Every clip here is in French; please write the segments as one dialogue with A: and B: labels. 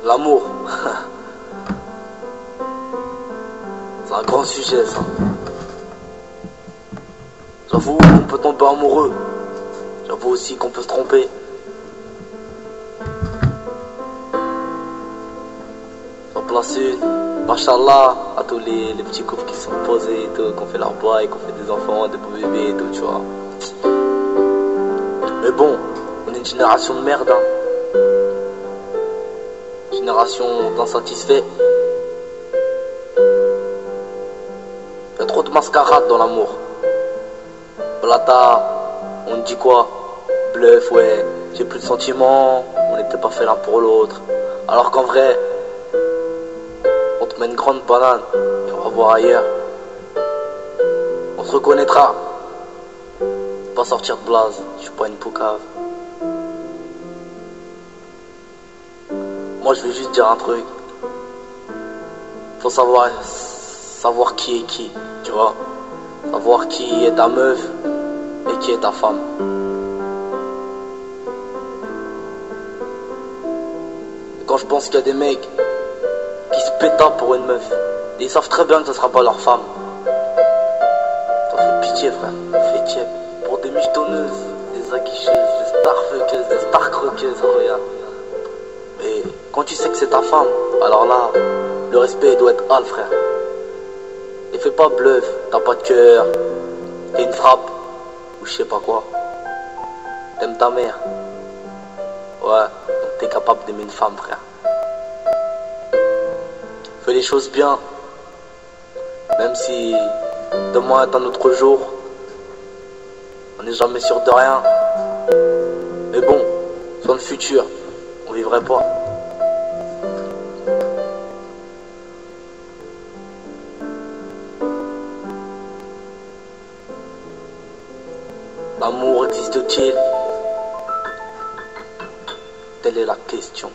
A: L'amour. C'est un grand sujet ça. J'avoue qu'on peut tomber amoureux. J'avoue aussi qu'on peut se tromper. J'en place une. Machallah à tous les petits couples qui sont posés et tout, qu'on fait leur bail, qu'on fait des enfants, des beaux bébés et tout, tu vois. Mais bon, on est une génération de merde, hein. Génération d'insatisfaits. Il y a trop de mascarade dans l'amour. Blata, on dit quoi? Bluff, ouais, j'ai plus de sentiments, on n'était pas fait l'un pour l'autre. Alors qu'en vrai, on te met une grande banane et on va voir ailleurs. On se reconnaîtra. Pas sortir de blase, je suis pas une poucave. Moi je vais juste dire un truc. Faut savoir qui est qui, tu vois. Savoir qui est ta meuf et qui est ta femme. Et quand je pense qu'il y a des mecs qui se pétapent pour une meuf, et ils savent très bien que ce sera pas leur femme. Ça fait pitié frère, fait pitié. Pour des michetonneuses, des aguicheuses, des starfuckeuses, des starcroqueuses, regarde. Mais quand tu sais que c'est ta femme, alors là, le respect doit être hal frère. Et fais pas bluff, t'as pas de cœur, t'es une frappe, ou je sais pas quoi. T'aimes ta mère. Ouais, donc t'es capable d'aimer une femme frère. Fais les choses bien, même si demain est un autre jour. On n'est jamais sûr de rien. Mais bon, sans le futur, on vivrait pas. L'amour existe-t-il? Telle est la question.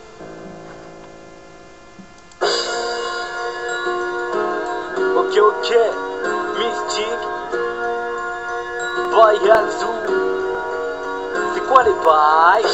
A: Ok, mystique. Bye Alzou. C'est quoi les bails?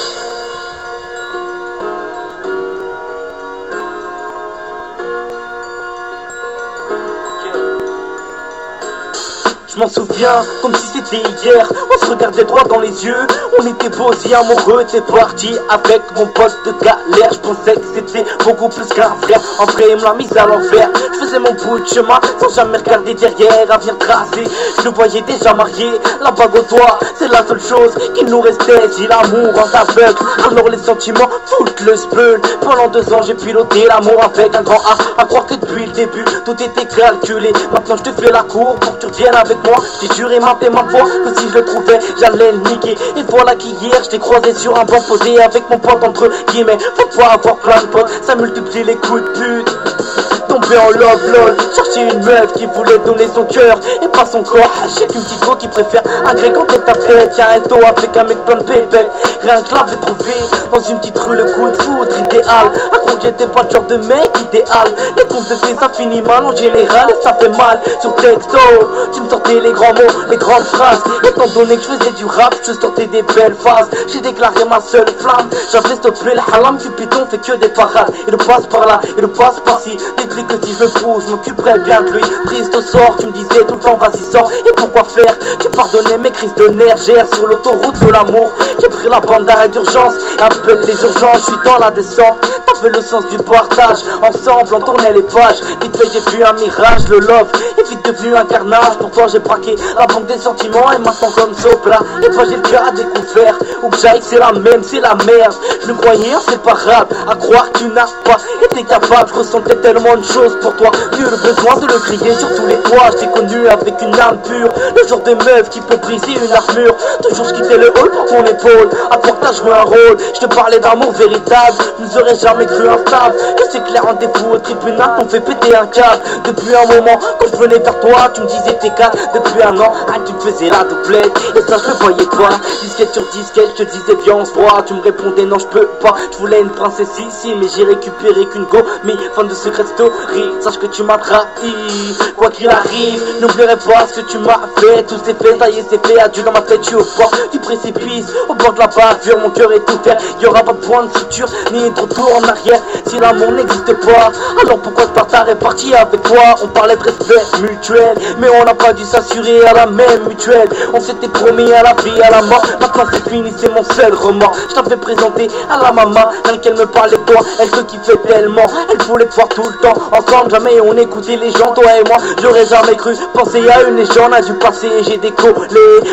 A: Je m'en souviens comme si c'était hier. On se regardait droit dans les yeux. On était beaux et amoureux. T'es parti avec mon pote de galère. Je pensais que c'était beaucoup plus qu'un frère. En vrai il me l'a mise à l'envers. Je faisais mon bout de chemin sans jamais regarder derrière. À bien tracer, je le voyais déjà marié. La bague au doigt, c'est la seule chose qui nous restait. Si l'amour en aveugle, alors les sentiments foutent le spell. Pendant 2 ans j'ai piloté l'amour avec un grand A. À croire que depuis le début tout était calculé. Maintenant je te fais la cour pour que tu reviennes avec moi. J'ai juré ma paix ma foi que si je le trouvais j'allais le niquer. Et voilà qu'hier je t'ai croisé sur un banc posé avec mon pote entre guillemets. Faut pas avoir plein de potes, ça multiplie les coups de pute. Tombé en love lol, chercher une meuf qui voulait donner son cœur et pas son corps. J'ai qu'une petite go qui préfère un grec en tête à tête. Y'a un dos avec un mec plein de pépette. Rien que l'avait trouvé dans une petite rue, le coup de foudre idéal. À croire que j'étais pas le genre de mec idéal. Les comptes de fait ça finit mal en général et ça fait mal. Sur texto, tu me sortais les grands mots, les grandes phrases. Étant donné que je faisais du rap, je sortais des belles phases. J'ai déclaré ma seule flamme. J'avais stoppé le halam, Cupidon fait que des parades. Il passe par là, il passe par-ci. Des trucs que si je le fous, je m'occuperais bien de lui. Triste au sort, tu me disais tout le temps vas-y sors. Et pourquoi faire? Tu pardonnais mes crises de nerfs. Gère sur l'autoroute de l'amour. J'ai pris la bande d'arrêt d'urgence. Appelle les urgences, je suis dans la descente. T'avais le sens du partage. Ensemble on tournait les pages. Vite fait j'ai vu un mirage, le love est vite devenu un carnage. Pourtant j'ai braqué la banque des sentiments. Et maintenant comme Sopra, et toi j'ai le cœur à découvert. Où que j'aille c'est la même, c'est la merde. Je le croyais inséparable, à croire que tu n'as pas été capable. Je ressentais tellement de choses pour toi, plus le besoin de le crier sur tous les toits. Je t'ai connu avec une âme pure, le genre de meuf qui peut briser une armure. Toujours je quittais le hall pour ton épaule, à quoi que t'as joué un rôle. Je te parlais d'amour véritable, je ne serais jamais cru instable. Que c'est clair, rendez-vous au tribunal t'ont fait péter un câble. Depuis un moment, quand je venais vers toi, tu me disais t'es calme. depuis un an, tu me faisais la doublette. Et ça je le voyais pas, disquette sur disquette, je te disais viens on se voit. Tu me répondais non je peux pas, je voulais une princesse ici, mais j'ai récupéré qu'une go. Mais fan de Secret Story, sache que tu m'as trahi. Quoi qu'il arrive, n'oublierai pas ce que tu m'as fait. Tout s'est fait, ça y est c'est fait, adieu dans ma tête, je suis au bord du précipice, au bord de la bavure, mon cœur est ouvert. Y'aura pas de point de suture, ni de retour en arrière. Si l'amour n'existe pas, alors pourquoi ce bâtard est parti avec toi? On parlait de respect mutuel, mais on n'a pas dû s'assurer à la même mutuelle. On s'était promis à la vie, à la mort. Maintenant c'est fini, c'est mon seul remords. Je t'avais présenté à la maman, rien qu'elle me parlait de toi, elle te kiffait tellement. Elle voulait te voir tout le temps, ensemble jamais on écoutait les gens. Toi et moi, j'aurais jamais cru penser à une légende. A dû passer, j'ai décollé,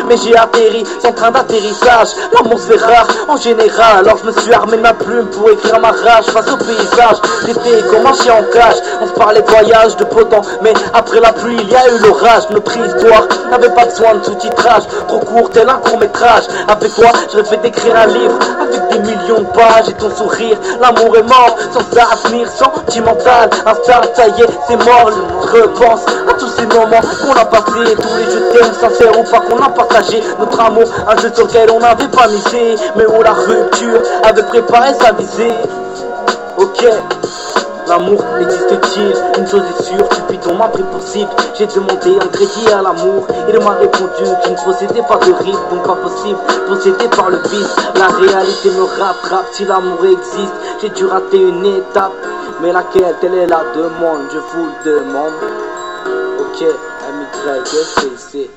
A: mais j'ai atterri sans train d'atterrissage. L'amour c'est rare en général, alors je me suis armé de ma plume pour écrire ma rage face au paysage. J'étais comme un chien en cage, on se parlait de voyage, de beau temps, mais après la pluie il y a eu l'orage. Notre histoire n'avait pas besoin de sous-titrage, trop court tel un court-métrage. Avec toi je rêvais d'écrire un livre avec des millions de pages et ton sourire. L'amour est mort, sans avenir sentimental. Instant, ça y est, c'est mort. Je repense à tous ces moments qu'on a passés, tous les je t'aime sincères ou pas qu'on a partagé. Notre amour, un jeu sur lequel on n'avait pas misé, mais où la rupture avait préparé sa visée. Ok, l'amour existe-t-il? Une chose est sûre, Cupidon m'a pris pour cible. J'ai demandé un crédit à l'amour, il m'a répondu qu'il ne possédait pas de rythme, donc pas possible, possédé par le vice. La réalité me rattrape, si l'amour existe, j'ai dû rater une étape. Mais laquelle, telle est la demande, je vous le demande. Ok, MYSCC.